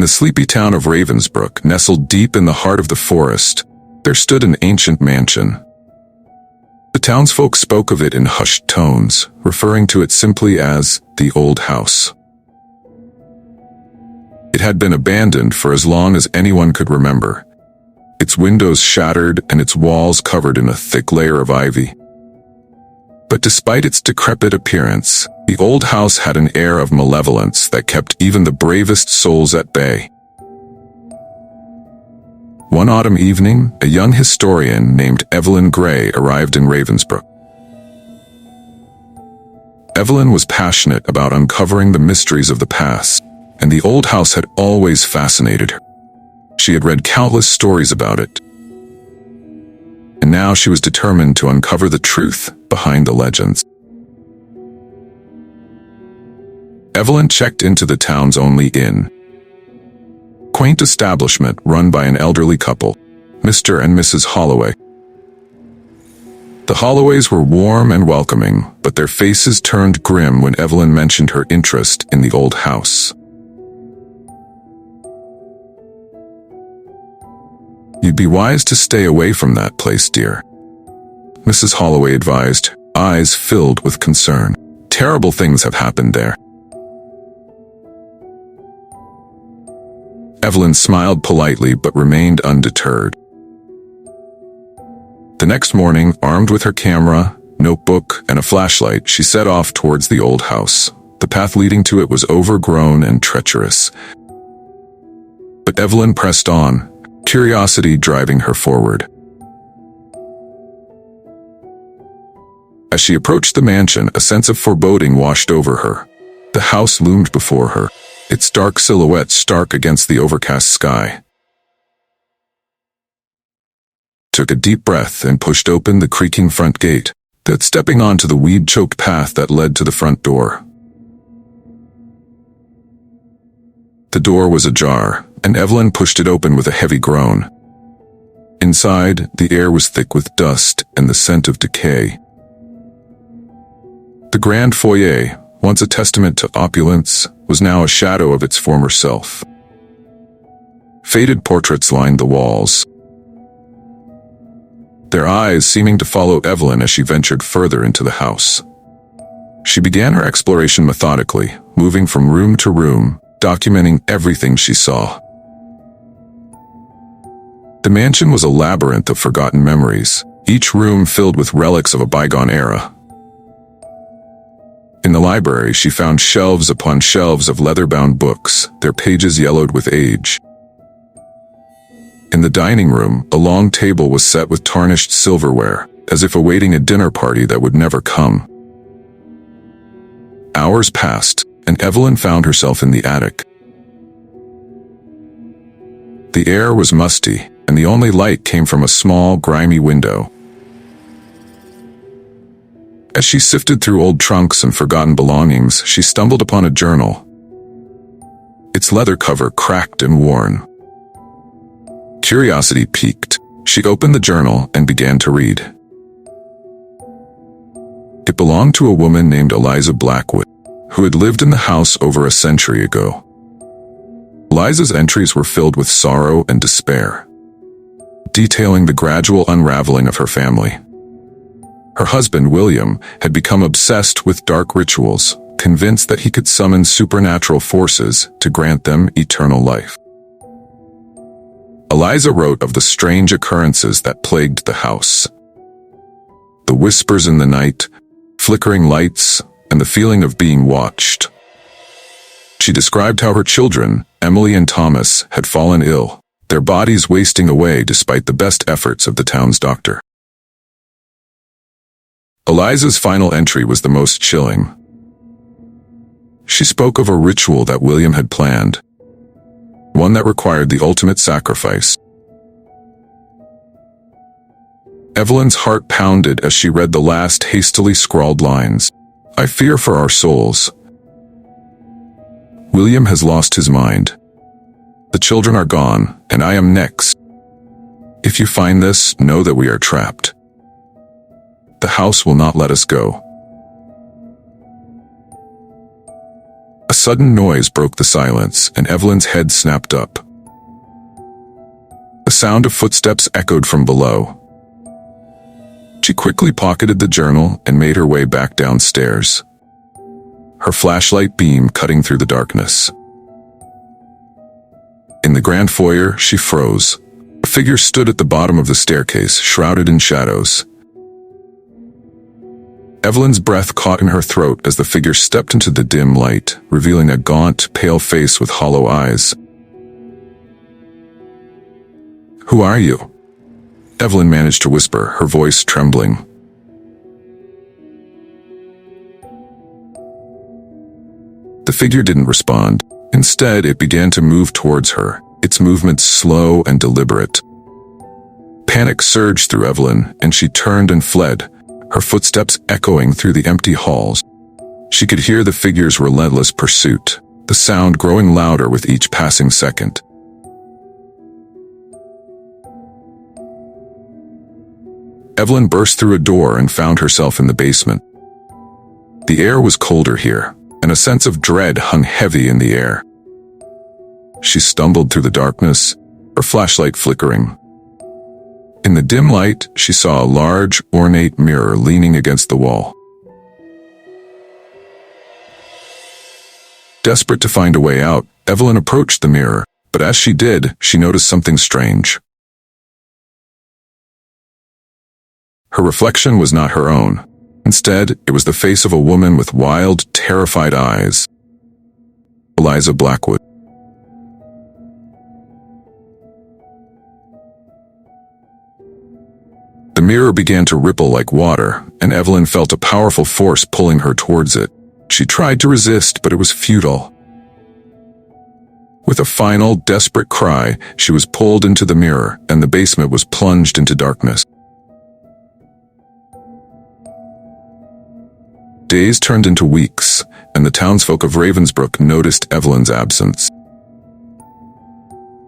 the sleepy town of Ravensbrook, nestled deep in the heart of the forest, there stood an ancient mansion. The townsfolk spoke of it in hushed tones, referring to it simply as the old house. It had been abandoned for as long as anyone could remember, its windows shattered and its walls covered in a thick layer of ivy. But despite its decrepit appearance, the old house had an air of malevolence that kept even the bravest souls at bay. One autumn evening, a young historian named Evelyn Gray arrived in Ravensbrook. Evelyn was passionate about uncovering the mysteries of the past, and the old house had always fascinated her. She had read countless stories about it, and now she was determined to uncover the truth behind the legends. Evelyn checked into the town's only inn. Quaint establishment run by an elderly couple, Mr. and Mrs. Holloway. The Holloways were warm and welcoming, but their faces turned grim when Evelyn mentioned her interest in the old house. "You'd be wise to stay away from that place, dear," Mrs. Holloway advised, eyes filled with concern. "Terrible things have happened there." Evelyn smiled politely but remained undeterred. The next morning, armed with her camera, notebook, and a flashlight, she set off towards the old house. The path leading to it was overgrown and treacherous. But Evelyn pressed on, curiosity driving her forward. As she approached the mansion, a sense of foreboding washed over her. The house loomed before her, its dark silhouette stark against the overcast sky. Took a deep breath and pushed open the creaking front gate, then stepping onto the weed-choked path that led to the front door. The door was ajar, and Evelyn pushed it open with a heavy groan. Inside, the air was thick with dust and the scent of decay. The grand foyer, once a testament to opulence, was now a shadow of its former self. Faded portraits lined the walls, their eyes seeming to follow Evelyn as she ventured further into the house. She began her exploration methodically, moving from room to room, documenting everything she saw. The mansion was a labyrinth of forgotten memories, each room filled with relics of a bygone era. In the library, she found shelves upon shelves of leather-bound books, their pages yellowed with age. In the dining room, a long table was set with tarnished silverware, as if awaiting a dinner party that would never come. Hours passed, and Evelyn found herself in the attic. The air was musty, and the only light came from a small, grimy window. As she sifted through old trunks and forgotten belongings, she stumbled upon a journal, its leather cover cracked and worn. Curiosity piqued. She opened the journal and began to read. It belonged to a woman named Eliza Blackwood, who had lived in the house over a century ago. Eliza's entries were filled with sorrow and despair, detailing the gradual unraveling of her family. Her husband, William, had become obsessed with dark rituals, convinced that he could summon supernatural forces to grant them eternal life. Eliza wrote of the strange occurrences that plagued the house. The whispers in the night, flickering lights, and the feeling of being watched. She described how her children, Emily and Thomas, had fallen ill, their bodies wasting away despite the best efforts of the town's doctor. Eliza's final entry was the most chilling. She spoke of a ritual that William had planned, one that required the ultimate sacrifice. Evelyn's heart pounded as she read the last hastily scrawled lines. "I fear for our souls. William has lost his mind. The children are gone, and I am next. If you find this, know that we are trapped. The house will not let us go." A A sudden noise broke the silence, and Evelyn's head snapped up. The sound of footsteps echoed from below. She quickly pocketed the journal and made her way back downstairs, her flashlight beam cutting through the darkness. In the grand foyer, she froze. A figure stood at the bottom of the staircase, shrouded in shadows. Evelyn's breath caught in her throat as the figure stepped into the dim light, revealing a gaunt, pale face with hollow eyes. "Who are you?" Evelyn managed to whisper, her voice trembling. The figure didn't respond. Instead, it began to move towards her, its movements slow and deliberate. Panic surged through Evelyn, and she turned and fled, her footsteps echoing through the empty halls. She could hear the figure's relentless pursuit, the sound growing louder with each passing second. Evelyn burst through a door and found herself in the basement. The air was colder here, and a sense of dread hung heavy in the air. She stumbled through the darkness, her flashlight flickering. In the dim light, she saw a large, ornate mirror leaning against the wall. Desperate to find a way out, Evelyn approached the mirror, but as she did, she noticed something strange. Her reflection was not her own. Instead, it was the face of a woman with wild, terrified eyes. Eliza Blackwood. The mirror began to ripple like water, and Evelyn felt a powerful force pulling her towards it. She tried to resist, but it was futile. With a final, desperate cry, she was pulled into the mirror, and the basement was plunged into darkness. Days turned into weeks, and the townsfolk of Ravensbrook noticed Evelyn's absence.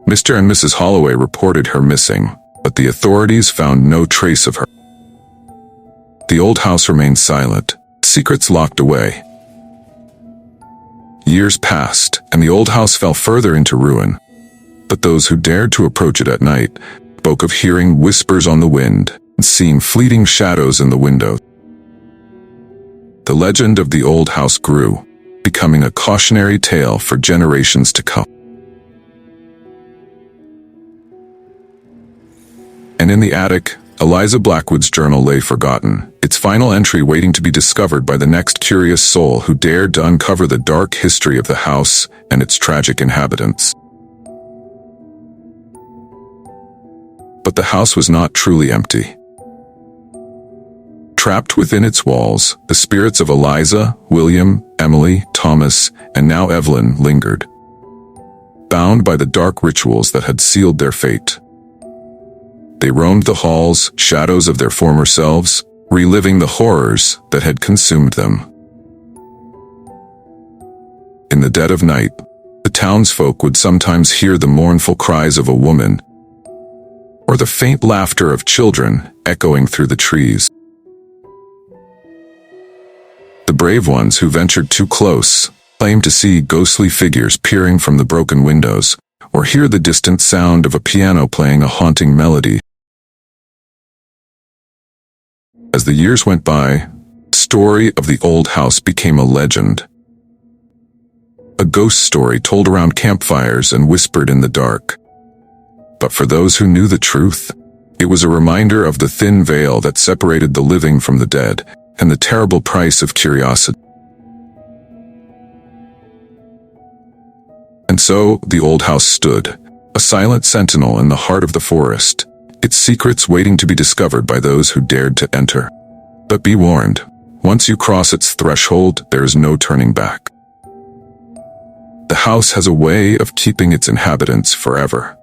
Mr. and Mrs. Holloway reported her missing, but the authorities found no trace of her. The old house remained silent, secrets locked away. Years passed, and the old house fell further into ruin. But those who dared to approach it at night spoke of hearing whispers on the wind and seeing fleeting shadows in the windows. The legend of the old house grew, becoming a cautionary tale for generations to come. And in the attic, Eliza Blackwood's journal lay forgotten, its final entry waiting to be discovered by the next curious soul who dared to uncover the dark history of the house and its tragic inhabitants. But the house was not truly empty. Trapped within its walls, the spirits of Eliza, William, Emily, Thomas, and now Evelyn lingered, bound by the dark rituals that had sealed their fate. They roamed the halls, shadows of their former selves, reliving the horrors that had consumed them. In the dead of night, the townsfolk would sometimes hear the mournful cries of a woman, or the faint laughter of children echoing through the trees. The brave ones who ventured too close claimed to see ghostly figures peering from the broken windows, or hear the distant sound of a piano playing a haunting melody. As the years went by, the story of the old house became a legend. A ghost story told around campfires and whispered in the dark. But for those who knew the truth, it was a reminder of the thin veil that separated the living from the dead, and the terrible price of curiosity. And so, the old house stood, a silent sentinel in the heart of the forest, its secrets waiting to be discovered by those who dared to enter. But be warned, once you cross its threshold, there is no turning back. The house has a way of keeping its inhabitants forever.